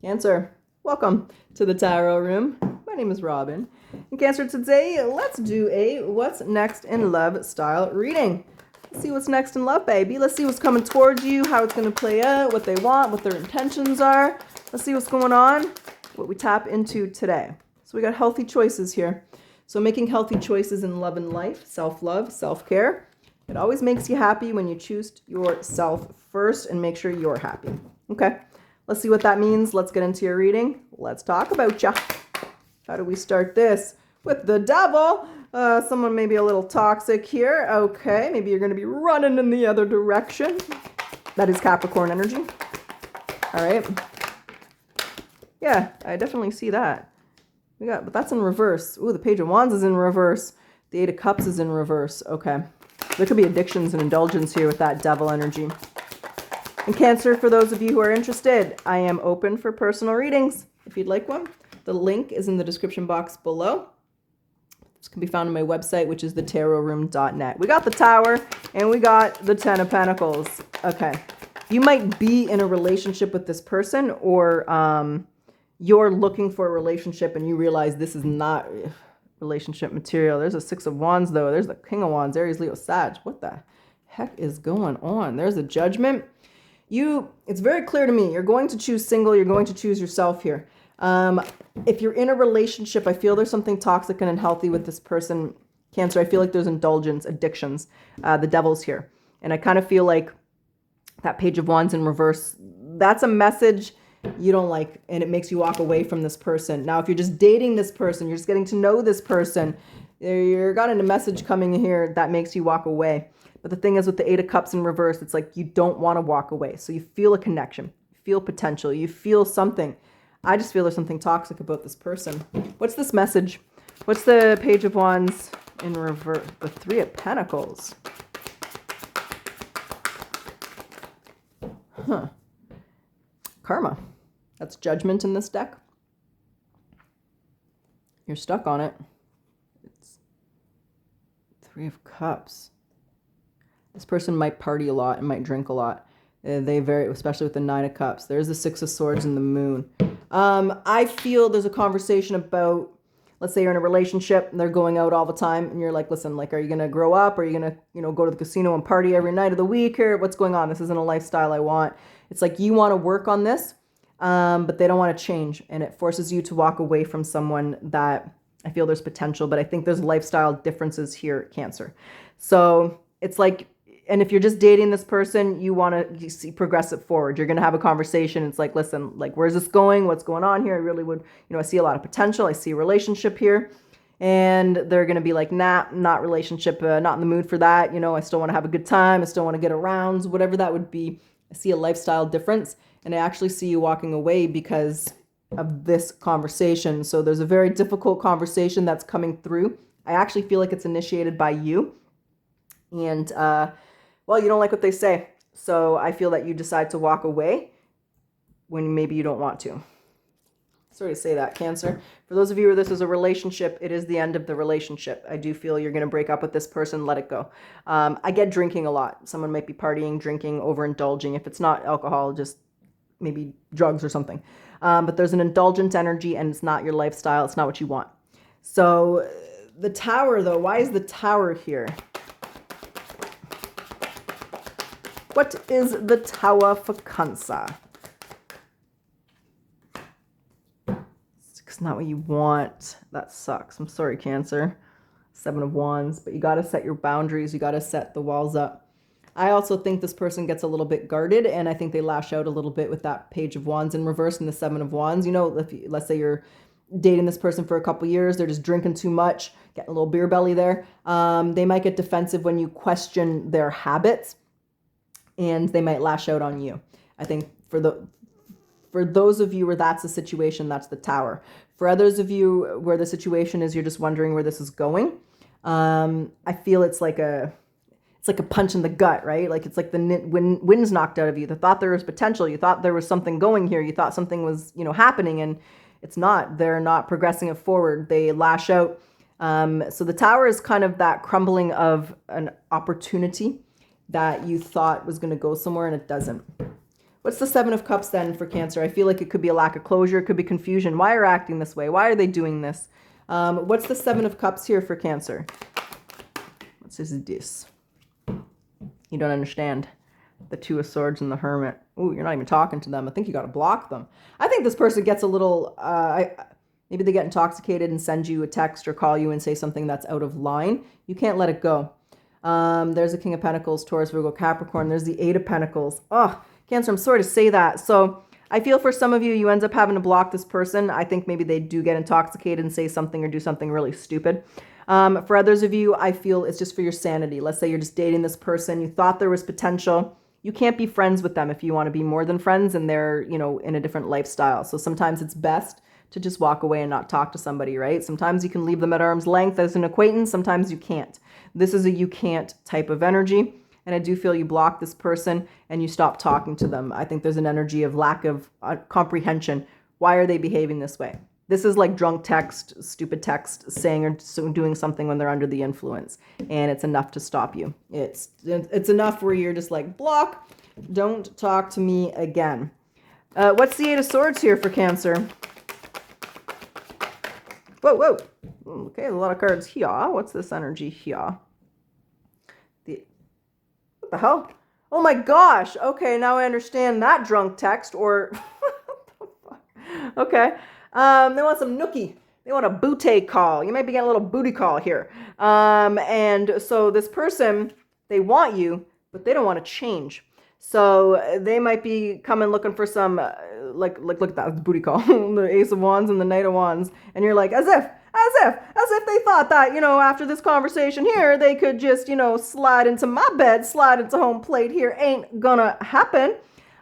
Cancer, welcome to the Tarot Room. My name is Robin. And Cancer, today let's do a What's Next in Love style reading. Let's see what's next in love, baby. Let's see what's coming towards you, how it's going to play out, what they want, what their intentions are. Let's see what's going on, what we tap into today. So we got healthy choices here. So making healthy choices in love and life, self-love, self-care. It always makes you happy when you choose yourself first and make sure you're happy. Okay, let's see what that means. Let's get into your reading. Let's talk about ya. How do we start this? With the devil. Someone may be a little toxic here. Okay, maybe you're going to be running in the other direction. That is Capricorn energy. All right. Yeah, I definitely see that. But that's in reverse. Ooh, the Page of Wands is in reverse. The Eight of Cups is in reverse. Okay. There could be addictions and indulgence here with that devil energy. And Cancer, for those of you who are interested, I am open for personal readings. If you'd like one, the link is in the description box below. This can be found on my website, which is thetarotroom.net. We got the Tower and we got the Ten of Pentacles. Okay. You might be in a relationship with this person, or you're looking for a relationship and you realize this is not relationship material. There's a Six of Wands, though. There's the King of Wands, Aries, Leo, Sag. What the heck is going on? There's a Judgment. It's very clear to me. You're going to choose single. You're going to choose yourself here. If you're in a relationship, I feel there's something toxic and unhealthy with this person. Cancer, I feel like there's indulgence, addictions. The devil's here. And I kind of feel like that Page of Wands in reverse, that's a message you don't like, and it makes you walk away from this person. Now, if you're just dating this person, you're just getting to know this person, you're got a message coming here that makes you walk away. But the thing is, with the Eight of Cups in reverse, it's like you don't want to walk away. So you feel a connection, you feel potential, you feel something. I just feel there's something toxic about this person. What's this message? What's the Page of Wands in reverse? The Three of Pentacles. Huh. Karma. That's Judgment in this deck. You're stuck on it. It's Three of Cups. This person might party a lot and might drink a lot. They vary, especially with the Nine of Cups. There's the Six of Swords and the Moon. I feel there's a conversation about, let's say you're in a relationship and they're going out all the time and you're like, listen, like, are you going to grow up? Are you going to, go to the casino and party every night of the week? Or what's going on? This isn't a lifestyle I want. It's like you want to work on this, but they don't want to change. And it forces you to walk away from someone that I feel there's potential, but I think there's lifestyle differences here, Cancer. So it's like, and if you're just dating this person, you want to progress it forward. You're going to have a conversation. It's like, listen, like, where's this going? What's going on here? I really would, I see a lot of potential. I see a relationship here. And they're going to be like, nah, not relationship, not in the mood for that. I still want to have a good time. I still want to get around, whatever that would be. I see a lifestyle difference. And I actually see you walking away because of this conversation. So there's a very difficult conversation that's coming through. I actually feel like it's initiated by you. And, well, you don't like what they say. So I feel that you decide to walk away when maybe you don't want to. Sorry to say that, Cancer. For those of you where this is a relationship, it is the end of the relationship. I do feel you're going to break up with this person, let it go. I get drinking a lot. Someone might be partying, drinking, overindulging. If it's not alcohol, just maybe drugs or something. But there's an indulgent energy and it's not your lifestyle. It's not what you want. So the Tower, though, why is the Tower here? What is the Tower for Cancer? It's not what you want. That sucks. I'm sorry, Cancer. Seven of Wands. But you got to set your boundaries. You got to set the walls up. I also think this person gets a little bit guarded, and I think they lash out a little bit with that Page of Wands in reverse and the Seven of Wands. Let's say you're dating this person for a couple years. They're just drinking too much, getting a little beer belly there. They might get defensive when you question their habits. And they might lash out on you. I think for those of you where that's the situation, that's the Tower. For others of you where the situation is you're just wondering where this is going, I feel it's like a punch in the gut, right? Like it's like the wind's knocked out of you. You thought there was potential. You thought there was something going here. You thought something was happening, and it's not. They're not progressing it forward. They lash out. So the Tower is kind of that crumbling of an opportunity that you thought was going to go somewhere and it doesn't. What's the Seven of Cups then for Cancer? I feel like it could be a lack of closure. It could be confusion. Why are you acting this way? Why are they doing this? What's the Seven of Cups here for Cancer? What's this? You don't understand. The Two of Swords and the Hermit. Ooh, you're not even talking to them. I think you got to block them. I think this person gets a little, maybe they get intoxicated and send you a text or call you and say something that's out of line. You can't let it go. There's the King of Pentacles, Taurus, Virgo, Capricorn. There's the Eight of Pentacles. Oh, Cancer, I'm sorry to say that. So I feel for some of you, you end up having to block this person. I think maybe they do get intoxicated and say something or do something really stupid. For others of you, I feel it's just for your sanity. Let's say you're just dating this person. You thought there was potential. You can't be friends with them if you want to be more than friends and they're, in a different lifestyle. So sometimes it's best to just walk away and not talk to somebody, right? Sometimes you can leave them at arm's length as an acquaintance. Sometimes you can't. This is a you can't type of energy. And I do feel you block this person and you stop talking to them. I think there's an energy of lack of comprehension. Why are they behaving this way? This is like drunk text, stupid text, saying or doing something when they're under the influence. And it's enough to stop you. It's enough where you're just like, block, don't talk to me again. What's the Eight of Swords here for Cancer? Whoa. Okay, a lot of cards here. What's this energy here? What the hell? Oh my gosh. Okay, now I understand that drunk text or... what the fuck? Okay. They want some nookie. They want a booty call. You might be getting a little booty call here. And so this person, they want you, but they don't want to change. So they might be coming looking for some, like look at that booty call, the Ace of Wands and the Knight of Wands. And you're like, as if they thought that, after this conversation here, they could just, slide into my bed, slide into home plate here. Ain't gonna happen.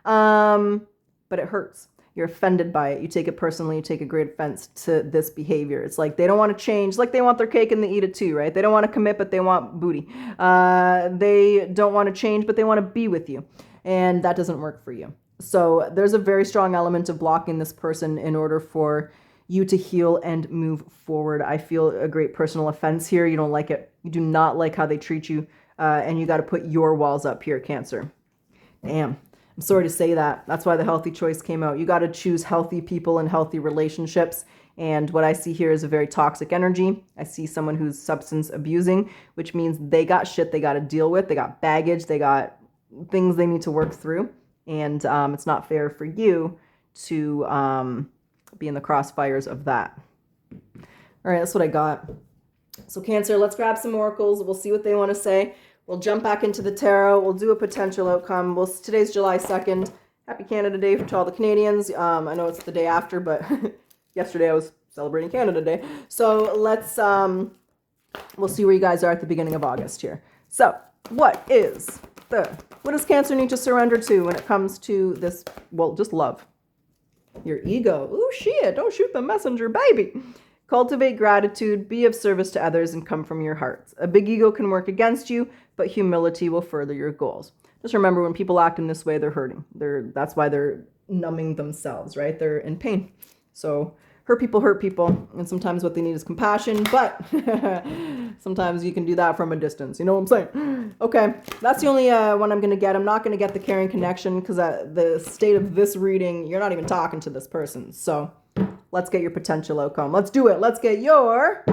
But it hurts. You're offended by it. You take it personally. You take a great offense to this behavior. It's like they don't want to change. Like they want their cake and they eat it too, right? They don't want to commit, but they want booty. They don't want to change, but they want to be with you. And that doesn't work for you. So there's a very strong element of blocking this person in order for you to heal and move forward. I feel a great personal offense here. You don't like it. You do not like how they treat you. And you got to put your walls up here, Cancer. Damn. I'm sorry to say that. That's why the healthy choice came out. You got to choose healthy people and healthy relationships. And what I see here is a very toxic energy. I see someone who's substance abusing, which means they got shit they got to deal with. They got baggage. They got things they need to work through. And it's not fair for you to be in the crossfires of that. All right, that's what I got. So Cancer, let's grab some oracles. We'll see what they want to say. We'll jump back into the tarot. We'll do a potential outcome. Today's July 2nd. Happy Canada Day to all the Canadians. I know it's the day after, but yesterday I was celebrating Canada Day. So let's, we'll see where you guys are at the beginning of August here. So what does Cancer need to surrender to when it comes to this? Well, just love. Your ego. Ooh, shit. Don't shoot the messenger, baby. Cultivate gratitude, be of service to others, and come from your hearts. A big ego can work against you, but humility will further your goals. Just remember, when people act in this way, they're hurting. That's why they're numbing themselves, right? They're in pain. So hurt people, and sometimes what they need is compassion, but sometimes you can do that from a distance. You know what I'm saying? Okay, that's the only one I'm going to get. I'm not going to get the caring connection because the state of this reading, you're not even talking to this person. So let's get your potential outcome. Let's do it. Let's get your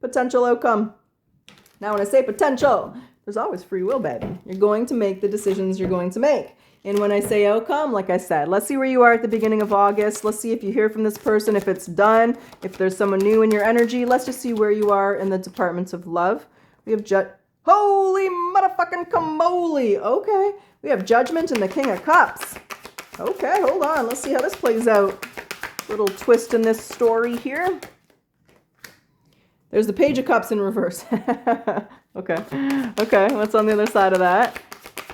potential outcome. Now, when I say potential, there's always free will, baby. You're going to make the decisions you're going to make. And when I say outcome, like I said, let's see where you are at the beginning of August. Let's see if you hear from this person, if it's done, if there's someone new in your energy. Let's just see where you are in the departments of love. We have holy motherfucking camoli. Okay. We have Judgment and the King of Cups. Okay, hold on. Let's see how this plays out. Little twist in this story here. There's the Page of Cups in reverse. Okay, what's on the other side of that?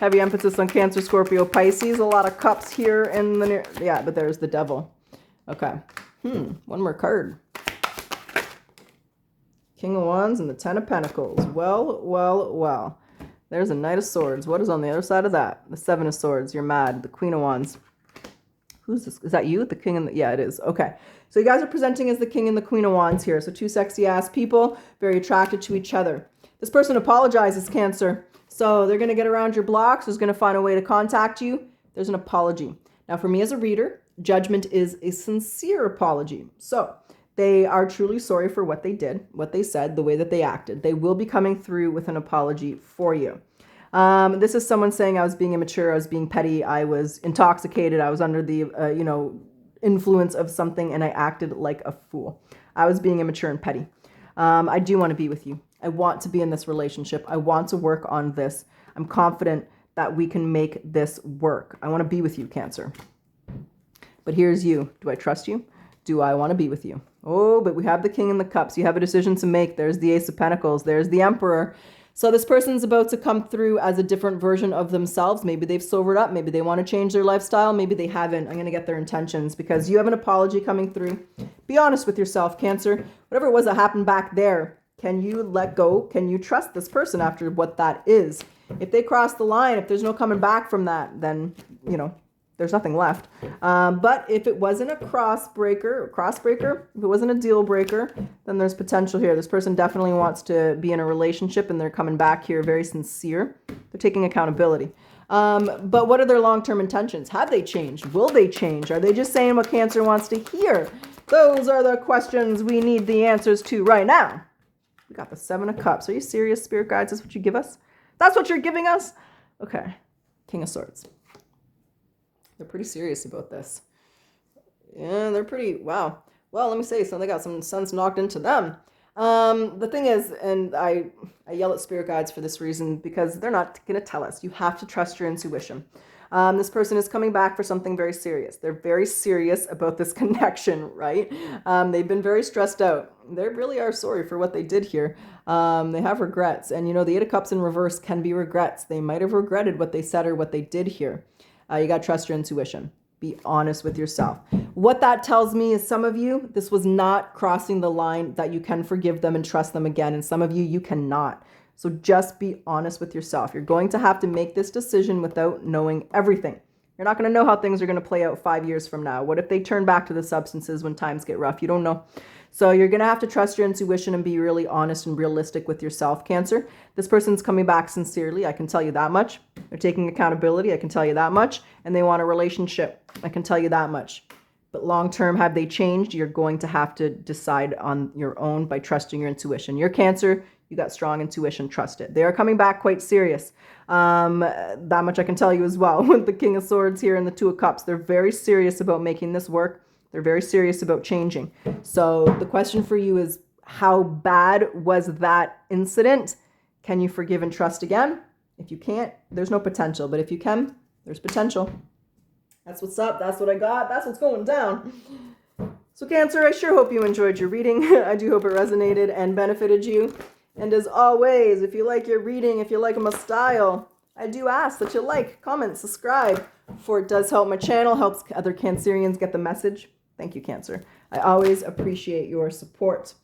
Heavy emphasis on Cancer, Scorpio, Pisces. A lot of cups here in the near... Yeah, but there's the Devil. Okay. One more card. King of Wands and the Ten of Pentacles. Well. There's a Knight of Swords. What is on the other side of that? The Seven of Swords. You're mad. The Queen of Wands. Who's this? Is that you? The King and the... Yeah, it is. Okay. So you guys are presenting as the King and the Queen of Wands here. So two sexy-ass people, very attracted to each other. This person apologizes, Cancer. So they're going to get around your blocks. Who's going to find a way to contact you. there's an apology. Now, for me as a reader, judgment is a sincere apology. So they are truly sorry for what they did, what they said, the way that they acted. They will be coming through with an apology for you. This is someone saying I was being immature, I was being petty, I was intoxicated, I was under the, influence of something and I acted like a fool. I was being immature and petty. I do want to be with you. I want to be in this relationship. I want to work on this. I'm confident that we can make this work. I want to be with you, Cancer. But here's you. Do I trust you? Do I want to be with you? Oh, but we have the King and the Cups. You have a decision to make. There's the Ace of Pentacles. There's the Emperor. So this person's about to come through as a different version of themselves. Maybe they've sobered up. Maybe they want to change their lifestyle. Maybe they haven't. I'm going to get their intentions because you have an apology coming through. Be honest with yourself, Cancer. Whatever it was that happened back there, can you let go? Can you trust this person after what that is? If they cross the line, if there's no coming back from that, then, there's nothing left. But if it wasn't a crossbreaker, if it wasn't a deal breaker, then there's potential here. This person definitely wants to be in a relationship and they're coming back here very sincere. They're taking accountability. But what are their long-term intentions? Have they changed? Will they change? Are they just saying what Cancer wants to hear? Those are the questions we need the answers to right now. We got the Seven of Cups. Are you serious, Spirit Guides? That's what you give us? That's what you're giving us? Okay. King of Swords. They're pretty serious about this. Yeah, they're pretty, wow. Well, let me say, so they got some sense knocked into them. The thing is, and I yell at Spirit Guides for this reason, because they're not going to tell us. You have to trust your intuition. This person is coming back for something very serious. They're very serious about this connection, right? They've been very stressed out. They really are sorry for what they did here. They have regrets. And, the Eight of Cups in reverse can be regrets. They might have regretted what they said or what they did here. You got to trust your intuition. Be honest with yourself. What that tells me is some of you, this was not crossing the line that you can forgive them and trust them again. And some of you, you cannot. So just be honest with yourself. You're going to have to make this decision without knowing everything. You're not going to know how things are going to play out 5 years from now. What if they turn back to the substances when times get rough? You don't know. So you're going to have to trust your intuition and be really honest and realistic with yourself, Cancer. This person's coming back sincerely. I can tell you that much. They're taking accountability. I can tell you that much. And they want a relationship. I can tell you that much. But long term, have they changed? You're going to have to decide on your own by trusting your intuition. You're Cancer. You got strong intuition. Trust it. They are coming back quite serious. That much I can tell you as well. With the King of Swords here and the Two of Cups, they're very serious about making this work. They're very serious about changing. So the question for you is, how bad was that incident? Can you forgive and trust again? If you can't, there's no potential. But if you can, there's potential. That's what's up. That's what I got. That's what's going down. So Cancer, I sure hope you enjoyed your reading. I do hope it resonated and benefited you. And as always, if you like your reading, if you like my style, I do ask that you like, comment, subscribe, for it does help my channel, helps other Cancerians get the message. Thank you, Cancer. I always appreciate your support.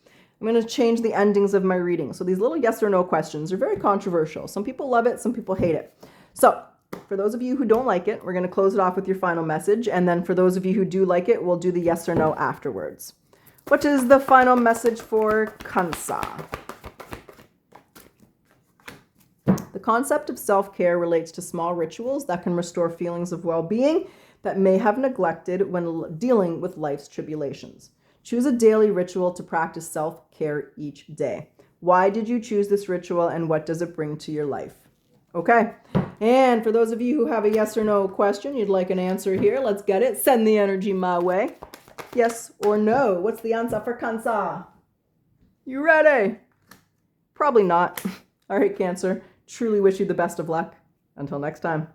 I'm going to change the endings of my reading. So these little yes or no questions are very controversial. Some people love it, some people hate it. So for those of you who don't like it, we're going to close it off with your final message. And then for those of you who do like it, we'll do the yes or no afterwards. What is the final message for Cancer? The concept of self-care relates to small rituals that can restore feelings of well-being that may have neglected when dealing with life's tribulations. Choose a daily ritual to practice self-care each day. Why did you choose this ritual and what does it bring to your life? Okay. And for those of you who have a yes or no question, you'd like an answer here, let's get it. Send the energy my way. Yes or no? What's the answer for Cancer? You ready? Probably not. All right, Cancer. Truly wish you the best of luck. Until next time.